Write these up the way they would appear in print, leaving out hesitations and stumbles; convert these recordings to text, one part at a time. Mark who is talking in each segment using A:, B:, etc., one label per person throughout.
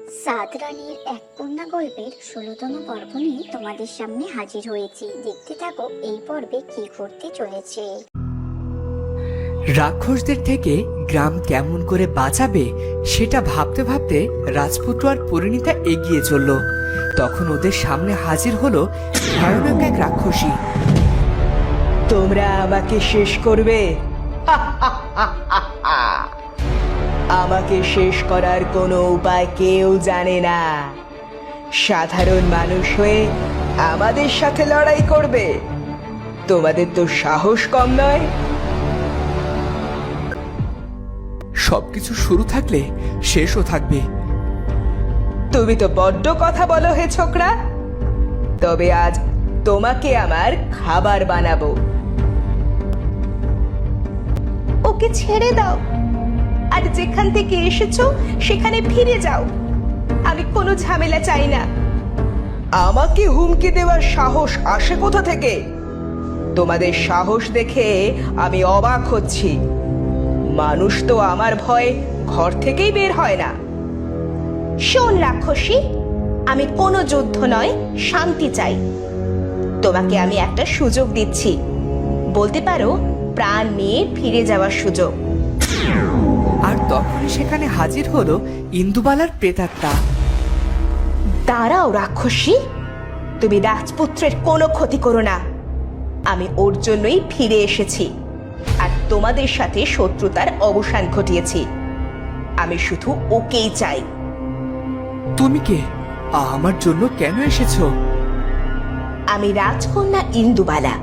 A: সাত রানীর এক কন্যা গল্পের ১৬তম পর্ব নিয়ে তোমাদের সামনে হাজির হয়েছি। দেখতে থাকো এই পর্বে কি ঘটতে চলেছে।
B: রাক্ষসদের থেকে গ্রাম কেমন করে বাঁচাবে সেটা ভাবতে ভাবতে রাজপুত্র আর পরিণীতা এগিয়ে চলল। তখন ওদের সামনে হাজির হলো ভয়ানক এক রাক্ষসী।
C: তোমরা আমাকে শেষ করবে? আমাকে শেষ করার কোনো উপায় কেউ জানে না। সাধারণ মানুষ হয়ে আমাদের সাথে লড়াই করবে? তোমাদের তো সাহস কম নয়।
B: সবকিছু শুরু থাকলে শেষও থাকবে।
C: তুমি তো বড্ড কথা বলো হে ছোকরা। তবে আজ তোমাকে আমার খাবার বানাবো। ওকে ছেড়ে দাও, আর যেখান থেকে এসেছো সেখানে ফিরে যাও। আমি কোনো ঝামেলা চাই না। আমাকে হুমকি দেওয়ার সাহস আসে কোথা থেকে? তোমাদের সাহস দেখে আমি অবাক হচ্ছি। মানুষ তো আমার ভয়ে ঘর থেকেই বের হয় না। শোন রাক্ষসী, আমি কোনো যুদ্ধ নয়, শান্তি চাই। তোমাকে আমি একটা সুযোগ দিচ্ছি, বলতে পারো প্রাণ নিয়ে ফিরে যাওয়ার সুযোগ।
B: আর তখনই সেখানে হাজির হলো ইন্দুবালার প্রেতাত্মা।
C: দাঁড়াও রাক্ষসী, তুমি রাজপুত্রের কোনো ক্ষতি করো না। আমি ওর জন্যই ফিরে এসেছি, আর তোমাদের সাথে শত্রুতার অবসান ঘটিয়েছি। আমি শুধু ওকেই চাই।
B: তুমি কে? আমার জন্য কেন এসেছো?
C: আমি রাজকন্যা ইন্দুবালা।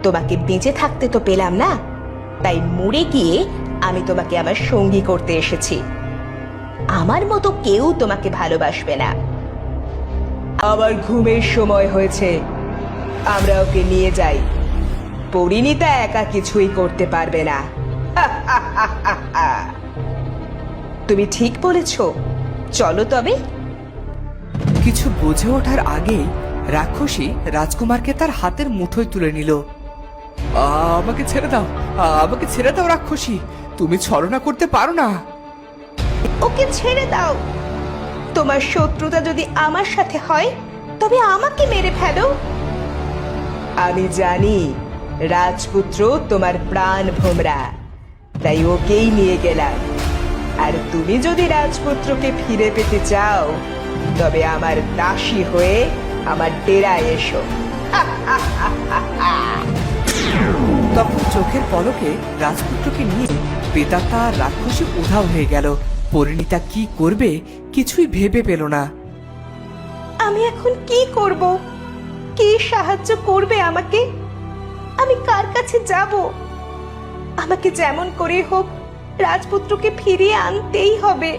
C: তোমাকে বেঁচে থাকতে তো পেলাম না, তাই মরে গিয়ে আমি তোমাকে আমার সঙ্গী করতে এসেছি। আমার মতো কেউ তোমাকে ভালোবাসবে না। আবার ঘুমের সময় হয়েছে, আমরা ওকে নিয়ে যাই। পরিণীতা একা কিছুই করতে পারবে না। তুমি ঠিক বলেছ, চলো তবে।
B: কিছু বুঝে ওঠার আগেই রাক্ষসী রাজকুমারকে তার হাতের মুঠোয় তুলে নিল। আমাকে ছেড়ে দাও, আমাকে ছেড়ে দাও রাক্ষসী, তুমি ছলনা করতে পারো না।
C: ওকে ছেড়ে দাও। তোমার শত্রুতা যদি আমার সাথে হয় তবে আমাকে মেরে ফেলো। আমি জানি রাজপুত্র তোমার প্রাণ ভোমরা, তাই ওকেই নিয়ে গেলাম। আর তুমি যদি রাজপুত্রকে ফিরে পেতে চাও তবে আমার দাসী হয়ে আমার ডেরায় এসো।
B: তখন চোখের পলকে রাজপুত্রকে নিয়ে প্রেতাত্মা আর রাক্ষসী উধাও হয়ে গেল। পরিণীতা কি করবে কিছুই ভেবে পেল না।
C: আমি এখন কি করব? কে সাহায্য করবে আমাকে? আমি কার কাছে যাব? আমাকে যেমন করে হোক রাজপুত্রকে ফিরিয়ে আনতেই হবে।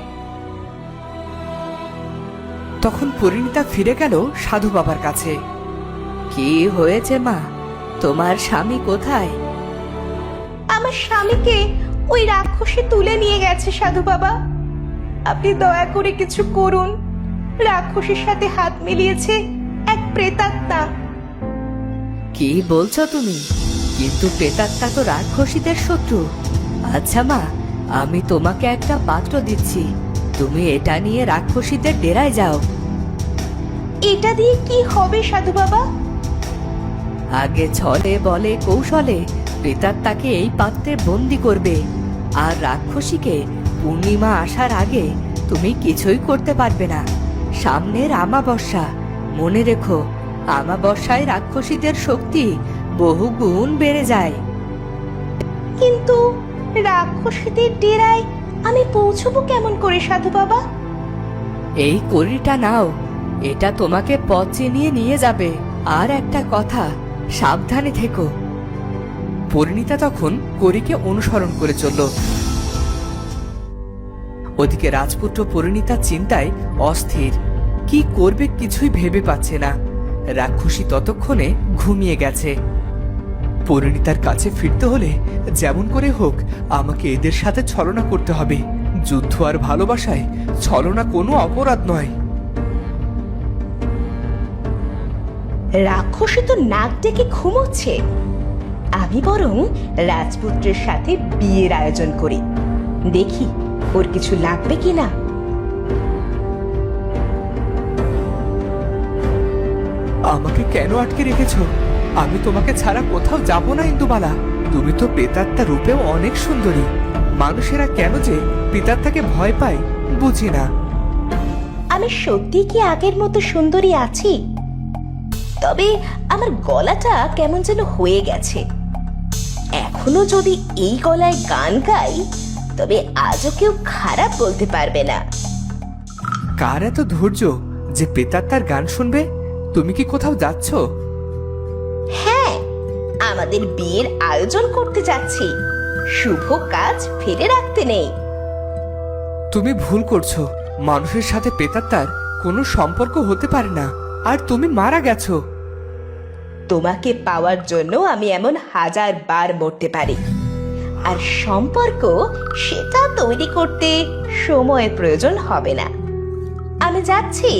B: তখন পরিণীতা ফিরে গেল সাধু বাবার কাছে। কি হয়েছে মা, তোমার স্বামী কোথায়?
C: আমার স্বামীকে ওই রাক্ষসী তুলে নিয়ে গেছে সাধু বাবা। আপনি দয়া করে কিছু করুন। রাক্ষসীর সাথে হাত মিলিয়েছে এক প্রেতাত্মা।
B: কি বলছো তুমি? কিন্তু প্রেতাত্মা তো রাক্ষসীদের শত্রু। আচ্ছা মা, আমি তোমাকে একটা পাত্র দিচ্ছি, তুমি এটা নিয়ে রাক্ষসীদের ডেরায় যাও।
C: এটা দিয়ে কি হবে সাধু বাবা?
B: আগে ছলে বলে কৌশলে প্রেতাত্মাকে এই পাত্রে বন্দি করবে, আর রাক্ষসীকে পূর্ণিমা আসার আগে তুমি কিছুই করতে পারবে না। সামনের আমাবস্যা, মনে রেখো, আমাবস্যায় রাক্ষসীদের শক্তি বহু গুণ বেড়ে যায়।
C: কিন্তু রাক্ষসীদের ডেরায় আমি পৌঁছবো কেমন করে সাধু বাবা?
B: এই কড়িটা নাও, এটা তোমাকে পথ চিনিয়ে নিয়ে যাবে। আর একটা কথা, সাবধানে থেকো। পরিণীতা তখন কড়িকে অনুসরণ করে চলল। ওদিকে রাজপুত্র পরিণীতার চিন্তায় অস্থির, কি করবে কিছুই ভেবে পাচ্ছে না। রাক্ষসী ততক্ষণে ঘুমিয়ে গেছে। পরিণীতার কাছে ফিরতে হলে যেমন করে হোক আমাকে এদের সাথে ছলনা করতে হবে। যুদ্ধ আর ভালোবাসায় ছলনা কোনো অপরাধ নয়।
C: রাক্ষসী তো নাক ডেকে ঘুমোচ্ছে। আমি বরং রাজপুত্রের সাথে বিয়ের আয়োজন করি, দেখি ওর কিছু লাগবে কিনা।
D: আমাকে কেন আটকে রেখেছো? আমি তোমাকে ছাড়া কোথাও যাব না ইন্দুবালা। তুমি তো প্রেতাত্মা রূপেও অনেক সুন্দরী। মানুষেরা কেন যে প্রেতাত্মাকে ভয় পায় বুঝি না।
C: আমি সত্যি কি আগের মতো সুন্দরী আছি? তবে আমার গলাটা কেমন যেন হয়ে গেছে। এখনো যদি এই গলায় গান গাই তবে আজও কেউ খারাপ বলতে পারবে না।
D: কার এত ধৈর্য যে প্রেতাত্মার গান শুনবে? তুমি কি কোথাও যাচ্ছ?
C: হ্যাঁ, আমাদের বিয়ের আয়োজন করতে যাচ্ছি। শুভ কাজ ফেলে রাখতে নেই।
D: তুমি ভুল করছো। মানুষের সাথে প্রেতাত্মার কোনো সম্পর্ক হতে পারে না। আর তুমি মারা গেছো।
C: তোমাকে পাওয়ার জন্য আমি এমন 1000 বার মরতে পারি। আর সম্পর্ক সেটা তৈরি করতে সময়ের প্রয়োজন হবে না। আমি যাচ্ছি।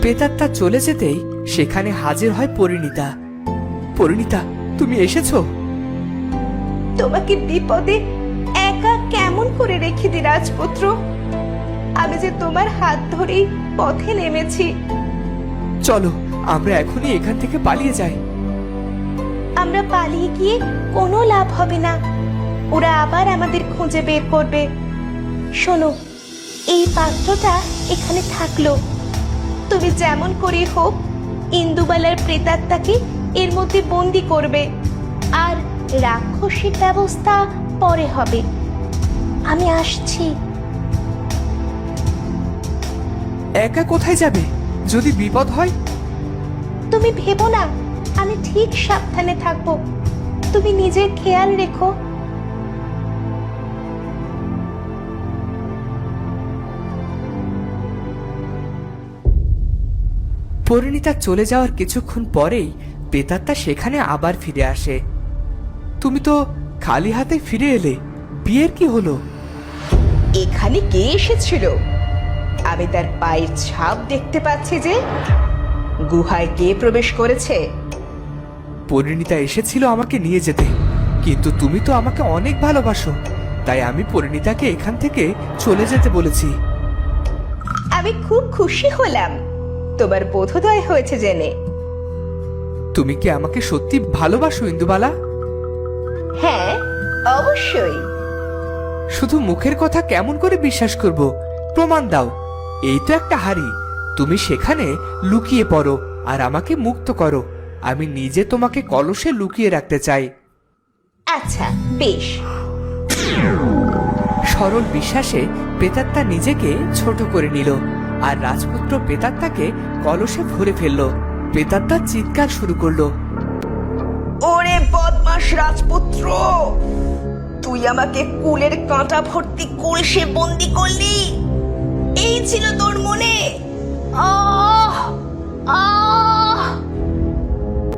D: প্রেতাত্মা চলে যেতেই সেখানে হাজির হয় পরিণীতা। পরিণীতা, তুমি এসেছো?
C: তোমাকে বিপদে একা কেমন করে রেখে দি রাজপুত্র? আমি যে তোমার হাত ধরেই পথে নেমেছি।
D: চলো আমরা এখনই এখান থেকে পালিয়ে যাই।
C: আমরা পালিয়ে গিয়ে কোনো লাভ হবে না। ওরা আবার আমাদের খুঁজে বের করবে। শোনো, এই পাত্রটা এখানে থাকলো। তুমি যেমন করে হোক ইন্দুবালার প্রেতাত্মাকে এর মধ্যে বন্দি করবে। আর রাক্ষসীর ব্যবস্থা পরে হবে। আমি আসছি।
D: একা কোথায় যাবে? যদি বিপদ হয়?
C: তুমি ভেবো না, আমি ঠিক সাবধানে থাকবো। তুমি নিজের খেয়াল রেখো।
D: পরিণীতা চলে যাওয়ার কিছুক্ষণ পরেই প্রেতাত্মা সেখানে আবার ফিরে আসে। তুমি তো খালি হাতে ফিরে এলে, বিয়ের কি হলো?
C: এখানে কে এসেছিল? আমি তার পায়ের ছাপ দেখতে পাচ্ছি যে। গুহায় কে প্রবেশ করেছে?
D: পরিণীতা এসেছিল আমাকে নিয়ে যেতে, কিন্তু তুমি তো আমাকে অনেক ভালোবাসো, তাই আমি পরিণীতাকে এখান থেকে চলে যেতে বলেছি।
C: আমি খুব খুশি হলাম তোমার বোধোদয় হয়েছে জেনে।
D: তুমি কি আমাকে সত্যি ভালোবাসো ইন্দুবালা?
C: হ্যাঁ, অবশ্যই।
D: শুধু মুখের কথা কেমন করে বিশ্বাস করব? প্রমাণ দাও। এই তো একটা হাড়ি, তুমি সেখানে লুকিয়ে পড়ো আর আমাকে মুক্ত করো। আমি নিজে তোমাকে কলসে লুকিয়ে রাখতে চাই।
C: আচ্ছা, বেশ।
D: সরল বিশ্বাসে প্রেতাত্মা নিজেকে ছোট করে নিল আর রাজপুত্র প্রেতাত্মাকে কলসে ভরে ফেললো। প্রেতাত্মা চিৎকার শুরু করলো।
C: ওরে বদমাশ রাজপুত্র, তুই আমাকে কুলের কাঁটা ভর্তি কলসে বন্দি করলি। এই ছিল তোর মনে? আহ আহ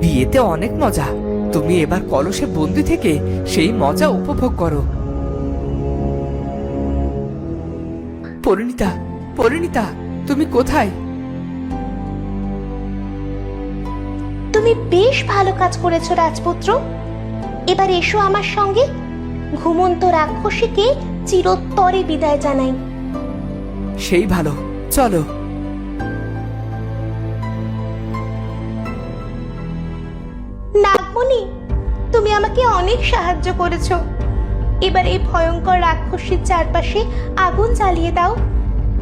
D: বিয়েতে অনেক মজা, তুমি এবার কলসে বন্দি থেকে সেই মজা উপভোগ করো। পরিণীতা, পরিণীতা, তুমি কোথায়?
C: তুমি বেশ ভালো কাজ করেছো রাজপুত্র। এবার এসো আমার সঙ্গে। ঘুমন্ত রাক্ষসীকে চিরতরে বিদায় জানাই।
D: সেই ভালো, চলো।
C: নাগমণি, তুমি আমাকে অনেক সাহায্য করেছো। এবার এই ভয়ঙ্কর রাক্ষসীর চারপাশে আগুন জ্বালিয়ে দাও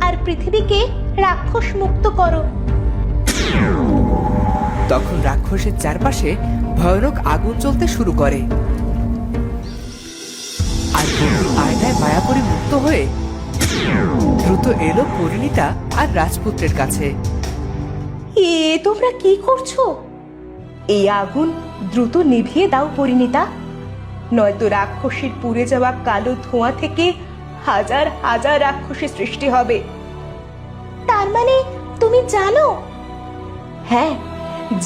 C: আর পৃথিবীকে রাক্ষস মুক্ত করো।
D: তখন রাক্ষসের চারপাশে ভয়ানক আগুন জ্বলতে শুরু করে আর আয়নায় মায়াপুরী মুক্ত হয়ে দ্রুত এলো পরিণীতা আর রাজপুত্রের কাছে।
C: এ তোমরা কি করছো? এই আগুন দ্রুত নিভিয়ে দাও পরিণীতা, নয়তো রাক্ষসীর পুড়ে যাওয়া কালো ধোঁয়া থেকে হাজার হাজার রাক্ষসী সৃষ্টি হবে। তার মানে তুমি জানো? হ্যাঁ,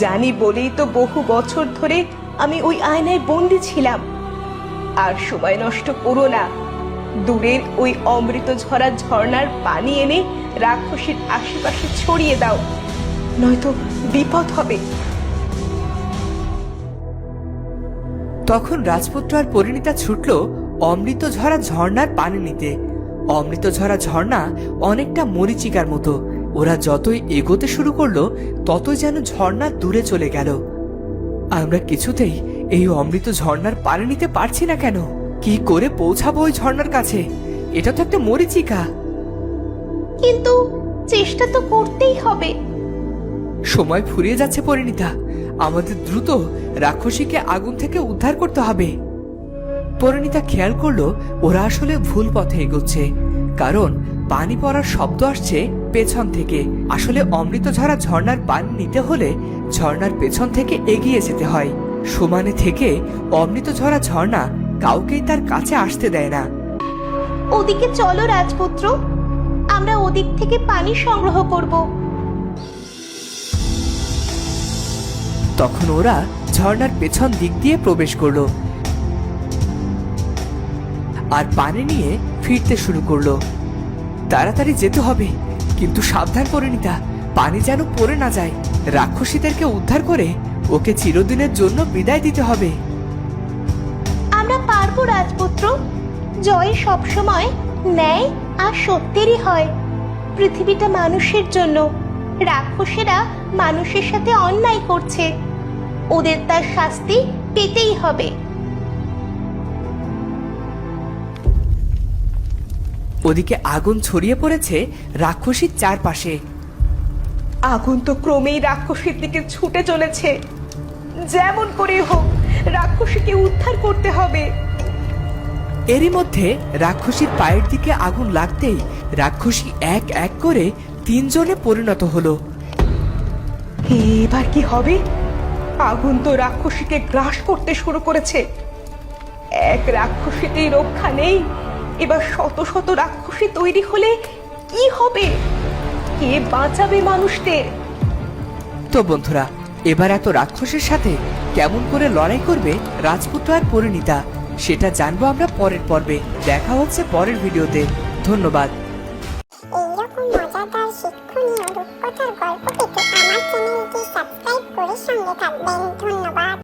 C: জানি বলেই তো বহু বছর ধরে আমি ওই আয়নায় বন্দি ছিলাম। আর সময় নষ্ট করো না। দূরের ওই অমৃত ঝরা ঝর্ণার পানি এনে রাক্ষসীর আশেপাশে ছড়িয়ে দাও, নয়তো বিপদ হবে।
D: তখন রাজপুত্র আর পরিণীতা ছুটল অমৃত ঝরা ঝর্ণার পানি নিতে। অমৃতঝরা ঝর্ণা অনেকটা মরীচিকার মতো। ওরা যতই এগোতে শুরু করলো ততই যেন ঝর্ণা দূরে চলে গেল। আমরা কিছুতেই এই অমৃত ঝর্ণার পানি নিতে পারছি না কেন? কি করে পৌঁছাবো ওই ঝর্ণার কাছে? এটা তো একটা মরীচিকা।
C: কিন্তু চেষ্টা তো করতেই হবে।
D: সময় ফুরিয়ে যাচ্ছে পরিণীতা, আমাদের দ্রুত রাক্ষসীকে আগুন থেকে উদ্ধার করতে হবে। পরিণীতা খেয়াল করলো ওরা আসলে ভুল পথে এগোচ্ছে, কারণ পানি পড়ার শব্দ আসছে পেছন থেকে। আসলে অমৃতঝরা ঝর্ণার পানি নিতে হলে ঝর্ণার পেছন থেকে এগিয়ে যেতে হয়। সমানে থেকে অমৃতঝরা ঝর্ণা কাউকেই তার কাছে আসতে দেয় না।
C: ওদিকে চলো রাজপুত্র, আমরা ওদিক থেকে পানি সংগ্রহ করব।
D: তখন ওরা ঝর্ণার পেছন দিক দিয়ে প্রবেশ করলো আর পানি নিয়ে ফিরতে শুরু করলো। তাড়াতাড়ি যেতে হবে, কিন্তু সাবধান পরিণীতা, পানি যেন পড়ে না যায়। রাক্ষসীদেরকে উদ্ধার করে ওকে চিরদিনের জন্য বিদায় দিতে হবে।
C: আমরা পারবো রাজপুত্র। জয় সবসময় ন্যায় আর সত্যেরই হয়। পৃথিবীটা মানুষের জন্য। রাক্ষসেরা মানুষের সাথে অন্যায় করছে, ওদের তার শাস্তি পেতেই হবে।
D: ওদিকে আগুন ছড়িয়ে পড়েছে রাক্ষসীর চারপাশে।
C: আগুন তো ক্রমেই রাক্ষসীর দিকে ছুটে চলেছে। যেমন করে হোক রাক্ষসীকে উদ্ধার করতে হবে।
D: এরই মধ্যে রাক্ষসীর পায়ের দিকে আগুন লাগতেই রাক্ষসী এক এক করে তিনজনে পরিণত হলো।
C: এবার কি হবে? আগুন তো রাক্ষসীকে গ্রাস করতে শুরু করেছে। এক রাক্ষসীতেই রক্ষা নেই, এবার শত শত রাক্ষসী তৈরি হলে কি হবে? কে বাঁচাবে মানুষদের?
D: তো বন্ধুরা, এবার এত রাক্ষসের সাথে কেমন করে লড়াই করবে রাজপুত্র আর পরিণীতা, সেটা জানবো আমরা পরের পর্বে। দেখা হচ্ছে পরের ভিডিওতে। ধন্যবাদ।
A: এইরকম মজাদার শিক্ষণীয় রূপকথার গল্প পেতে আমার চ্যানেলটি সাবস্ক্রাইব করে সঙ্গে থাকবেন। ধন্যবাদ।